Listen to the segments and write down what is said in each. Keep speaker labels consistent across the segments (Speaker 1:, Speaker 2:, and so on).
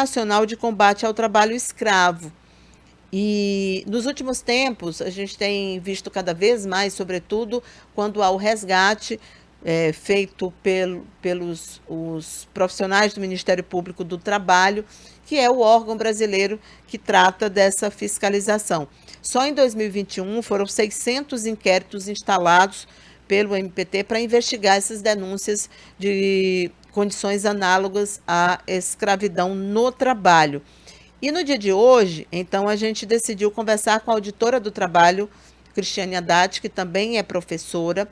Speaker 1: nacional de combate ao trabalho escravo. E nos últimos tempos, a gente tem visto cada vez mais, sobretudo, quando há o resgate feito pelos os profissionais do Ministério Público do Trabalho, que é o órgão brasileiro que trata dessa fiscalização. Só em 2021 foram 600 inquéritos instalados pelo MPT para investigar essas denúncias de condições análogas à escravidão no trabalho. E no dia de hoje, então, a gente decidiu conversar com a auditora do trabalho, Cristiane Haddad, que também é professora,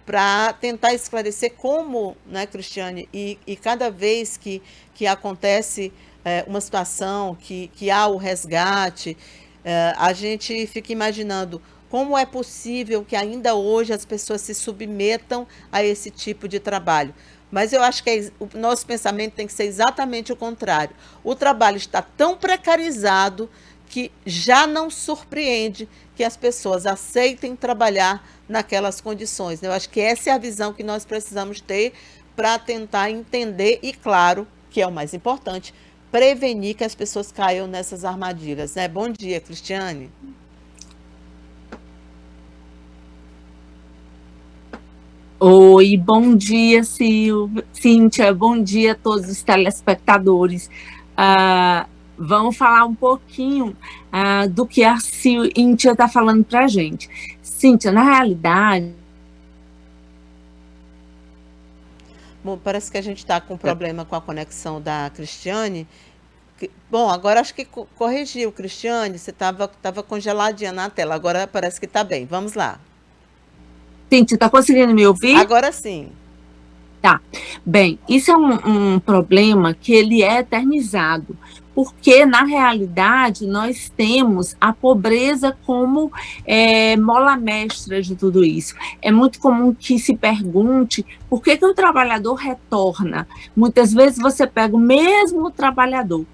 Speaker 1: para tentar esclarecer como, né, Cristiane, e cada vez que acontece uma situação, que há o resgate, a gente fica imaginando como é possível que ainda hoje as pessoas se submetam a esse tipo de trabalho. Mas eu acho que o nosso pensamento tem que ser exatamente o contrário. O trabalho está tão precarizado que já não surpreende que as pessoas aceitem trabalhar naquelas condições. Eu acho que essa é a visão que nós precisamos ter para tentar entender e, claro, que é o mais importante, prevenir que as pessoas caiam nessas armadilhas. Né? Bom dia, Cristiane.
Speaker 2: Oi, bom dia, Cíntia, bom dia a todos os telespectadores. Vamos falar um pouquinho do que a Cíntia está falando para a gente. Cíntia, na realidade...
Speaker 1: Bom, parece que a gente está com problema com a conexão da Cristiane. Bom, agora acho que corrigiu, Cristiane, você estava congeladinha na tela, agora parece que está bem. Vamos lá.
Speaker 2: Cíntia, está conseguindo me ouvir?
Speaker 1: Agora sim.
Speaker 2: Tá. Bem, isso é um problema que ele é eternizado, porque, na realidade, nós temos a pobreza como mola mestra de tudo isso. É muito comum que se pergunte por que o trabalhador retorna. Muitas vezes você pega o mesmo trabalhador.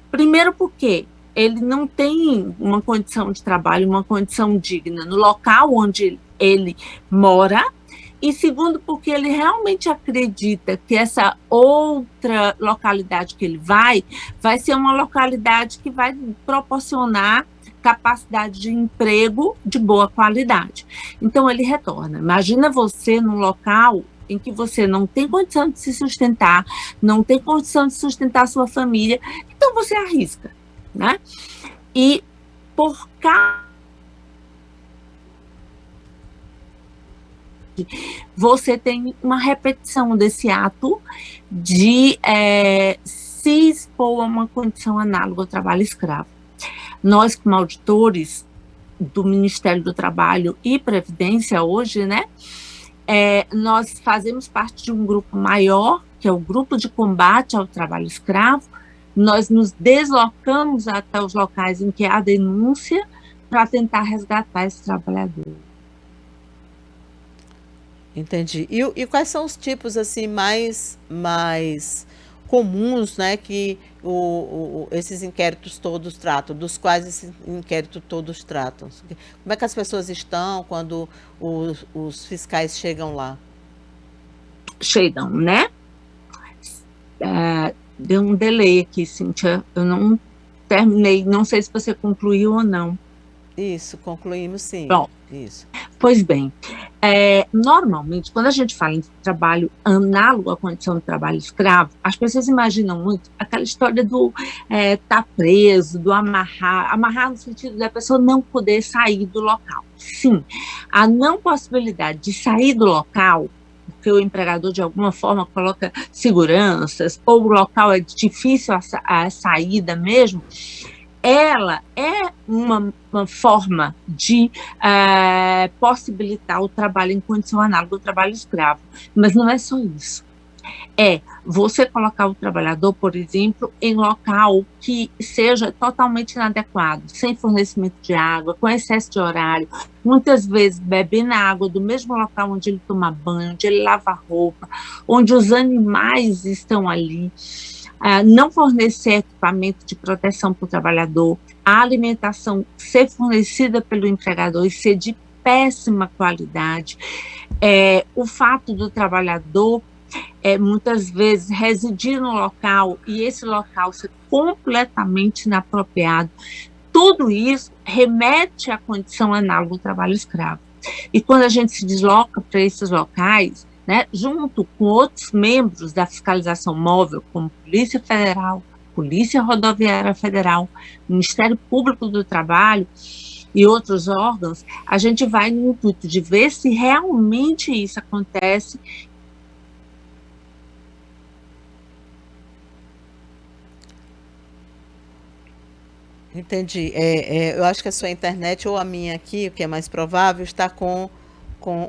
Speaker 2: Primeiro porque ele não tem uma condição de trabalho, uma condição digna no local onde ele mora, e segundo, porque ele realmente acredita que essa outra localidade que ele vai ser uma localidade que vai proporcionar capacidade de emprego de boa qualidade. Então, ele retorna. Imagina você num local em que você não tem condição de se sustentar, não tem condição de sustentar a sua família, então você arrisca, né? E por causa você tem uma repetição desse ato de se expor a uma condição análoga ao trabalho escravo. Nós, como auditores do Ministério do Trabalho e Previdência hoje, né, nós fazemos parte de um grupo maior, que é o Grupo de Combate ao Trabalho Escravo. Nós nos deslocamos até os locais em que há denúncia para tentar resgatar esse trabalhador.
Speaker 1: Entendi. E quais são os tipos assim mais comuns, né, que esses inquéritos todos tratam, dos quais esses inquéritos todos tratam? Como é que as pessoas estão quando os fiscais chegam lá?
Speaker 2: Chegam, né? Deu um delay aqui, Cíntia. Eu não terminei, não sei se você concluiu ou não.
Speaker 1: Isso, concluímos sim.
Speaker 2: Bom,
Speaker 1: isso.
Speaker 2: Pois bem, normalmente, quando a gente fala em trabalho análogo à condição de trabalho escravo, as pessoas imaginam muito aquela história do tá preso, do amarrar no sentido da pessoa não poder sair do local. Sim, a não possibilidade de sair do local, porque o empregador de alguma forma coloca seguranças, ou o local é difícil a saída mesmo, ela é uma forma de possibilitar o trabalho em condição análoga ao trabalho escravo, mas não é só isso. É você colocar o trabalhador, por exemplo, em local que seja totalmente inadequado, sem fornecimento de água, com excesso de horário, muitas vezes bebendo a água do mesmo local onde ele toma banho, onde ele lava roupa, onde os animais estão ali. Não fornecer equipamento de proteção para o trabalhador, a alimentação ser fornecida pelo empregador e ser de péssima qualidade, o fato do trabalhador muitas vezes residir no local e esse local ser completamente inapropriado, tudo isso remete à condição análoga ao trabalho escravo. E quando a gente se desloca para esses locais, né, junto com outros membros da fiscalização móvel, como Polícia Federal, Polícia Rodoviária Federal, Ministério Público do Trabalho e outros órgãos, a gente vai no intuito de ver se realmente isso acontece.
Speaker 1: Entendi. Eu acho que a sua internet ou a minha aqui, o que é mais provável, está com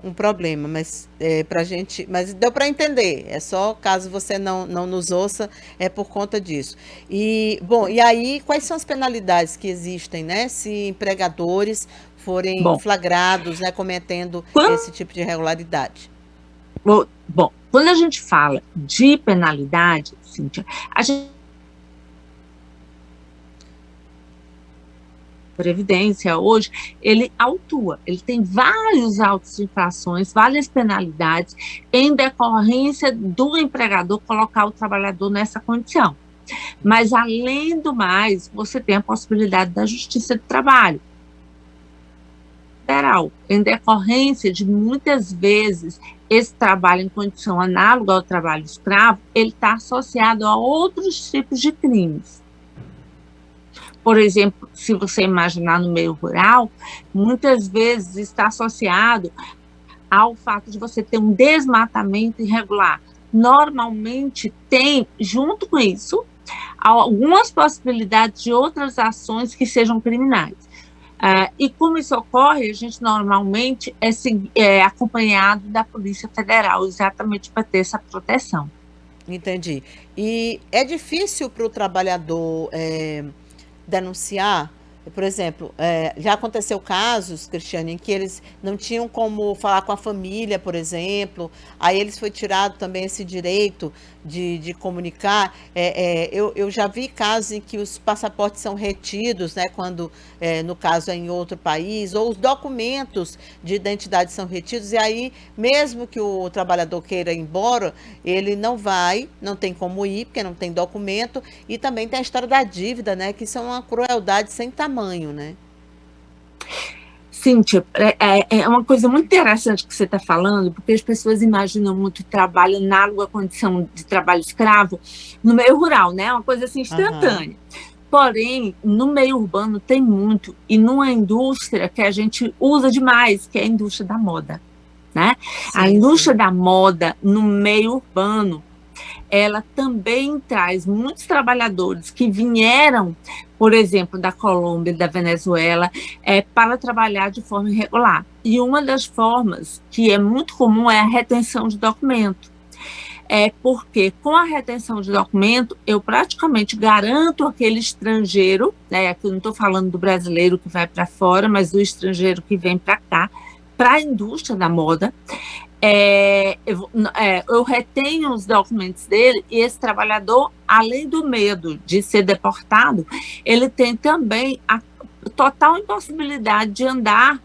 Speaker 1: um problema, mas pra gente, mas deu para entender. É só caso você não nos ouça, é por conta disso. E bom, e aí quais são as penalidades que existem, né? Se empregadores forem
Speaker 2: Bom,
Speaker 1: flagrados, né, cometendo esse
Speaker 2: quando,
Speaker 1: tipo de irregularidade.
Speaker 2: quando a gente fala de penalidade, Cíntia, a gente Previdência hoje, ele autua, ele tem vários autos de infrações, várias penalidades em decorrência do empregador colocar o trabalhador nessa condição. Mas, além do mais, você tem a possibilidade da Justiça do Trabalho Federal, em decorrência de, muitas vezes, esse trabalho em condição análoga ao trabalho escravo, ele está associado a outros tipos de crimes. Por exemplo, se você imaginar no meio rural, muitas vezes está associado ao fato de você ter um desmatamento irregular. Normalmente tem, junto com isso, algumas possibilidades de outras ações que sejam criminais. E como isso ocorre, a gente normalmente é acompanhado da Polícia Federal, exatamente para ter essa proteção.
Speaker 1: Entendi. E é difícil para o trabalhador denunciar? Por exemplo, já aconteceu casos, Cristiane, em que eles não tinham como falar com a família, por exemplo, aí eles foi tirado também esse direito de comunicar. Eu já vi casos em que os passaportes são retidos, né, quando, no caso, é em outro país, ou os documentos de identidade são retidos, e aí, mesmo que o trabalhador queira ir embora, ele não vai, não tem como ir, porque não tem documento, e também tem a história da dívida, né, que isso é uma crueldade sem tamanho, né?
Speaker 2: Cíntia, é uma coisa muito interessante que você está falando, porque as pessoas imaginam muito trabalho análogo à condição de trabalho escravo no meio rural, né? Uma coisa assim
Speaker 1: Aham.
Speaker 2: instantânea. Porém, no meio urbano tem muito, e numa indústria que a gente usa demais, que é a indústria da moda, né? A
Speaker 1: Sim,
Speaker 2: indústria
Speaker 1: sim.
Speaker 2: da moda no meio urbano, ela também traz muitos trabalhadores que vieram, por exemplo, da Colômbia e da Venezuela, para trabalhar de forma irregular. E uma das formas que é muito comum é a retenção de documento. Porque com a retenção de documento, eu praticamente garanto aquele estrangeiro, né, aqui eu não estou falando do brasileiro que vai para fora, mas do estrangeiro que vem para cá, para a indústria da moda, eu retenho os documentos dele, e esse trabalhador, além do medo de ser deportado, ele tem também a total impossibilidade de andar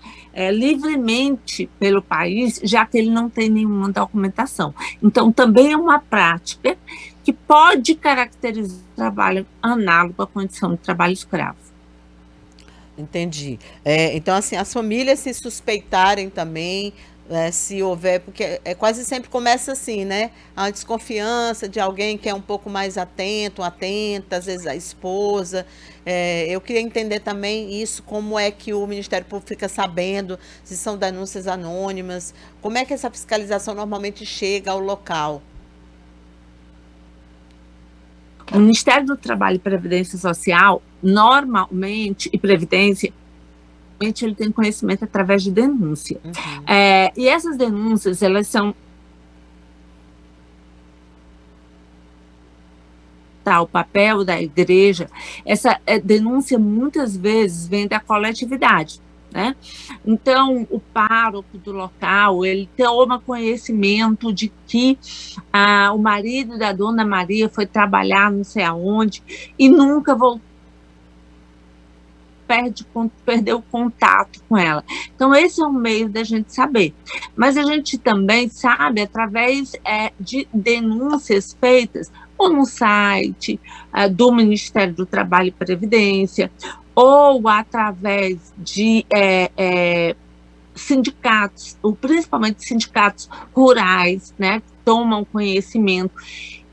Speaker 2: livremente pelo país, já que ele não tem nenhuma documentação. Então, também é uma prática que pode caracterizar o trabalho análogo à condição de trabalho escravo.
Speaker 1: Entendi. Então, assim, as famílias se suspeitarem também, se houver, porque quase sempre começa assim, né? A desconfiança de alguém que é um pouco mais atento, atenta, às vezes a esposa. Eu queria entender também isso, como é que o Ministério Público fica sabendo se são denúncias anônimas, como é que essa fiscalização normalmente chega ao local.
Speaker 2: O Ministério do Trabalho e Previdência Social, normalmente, e Previdência, ele tem conhecimento através de denúncia.
Speaker 1: Uhum.
Speaker 2: E essas denúncias, elas são o papel da igreja. Essa denúncia muitas vezes vem da coletividade, né? Então, o pároco do local, ele toma conhecimento de que o marido da dona Maria foi trabalhar não sei aonde e nunca voltou perdeu o contato com ela. Então, esse é um meio da gente saber. Mas a gente também sabe através de denúncias feitas ou no site do Ministério do Trabalho e Previdência, ou através de sindicatos, ou principalmente sindicatos rurais, né, que tomam conhecimento.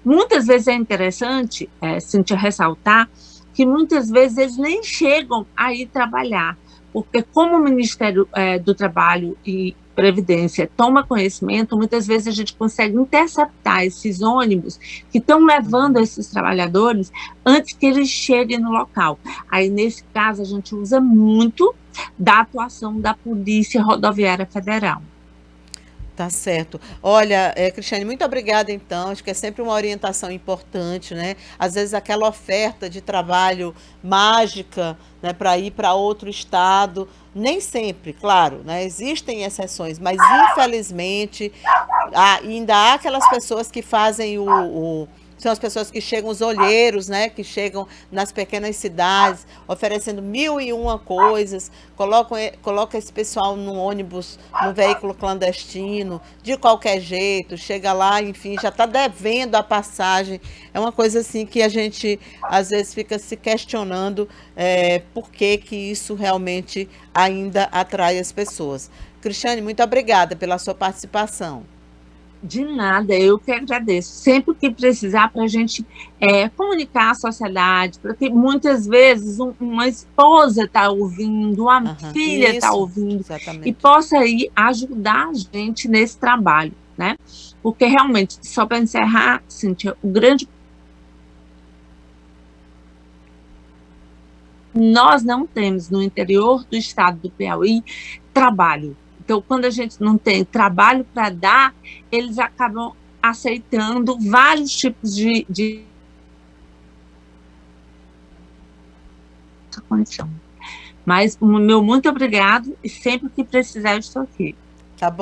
Speaker 2: Muitas vezes é interessante, Cíntia, ressaltar que muitas vezes eles nem chegam a ir trabalhar, porque como o Ministério do Trabalho e Previdência toma conhecimento, muitas vezes a gente consegue interceptar esses ônibus que estão levando esses trabalhadores antes que eles cheguem no local. Aí, nesse caso, a gente usa muito da atuação da Polícia Rodoviária Federal.
Speaker 1: Tá certo. Olha, Cristiane, muito obrigada então. Acho que é sempre uma orientação importante, né? Às vezes aquela oferta de trabalho mágica, né, para ir para outro estado, nem sempre, claro, né? Existem exceções, mas infelizmente ainda há aquelas pessoas que fazem são as pessoas que chegam, os olheiros, né, que chegam nas pequenas cidades, oferecendo 1001 coisas, coloca esse pessoal num ônibus, num veículo clandestino, de qualquer jeito, chega lá, enfim, já está devendo a passagem. É uma coisa assim que a gente, às vezes, fica se questionando por que que isso realmente ainda atrai as pessoas. Cristiane, muito obrigada pela sua participação.
Speaker 2: De nada, eu que agradeço. Sempre que precisar para a gente comunicar à sociedade, porque muitas vezes uma esposa está ouvindo, uma
Speaker 1: Aham,
Speaker 2: filha está
Speaker 1: isso,
Speaker 2: ouvindo, e
Speaker 1: exatamente.
Speaker 2: possa aí ajudar a gente nesse trabalho, né? Porque realmente, só para encerrar, Cíntia, nós não temos no interior do estado do Piauí trabalho. Então, quando a gente não tem trabalho para dar, eles acabam aceitando vários tipos de condição. Mas o meu muito obrigado e sempre que precisar eu estou aqui.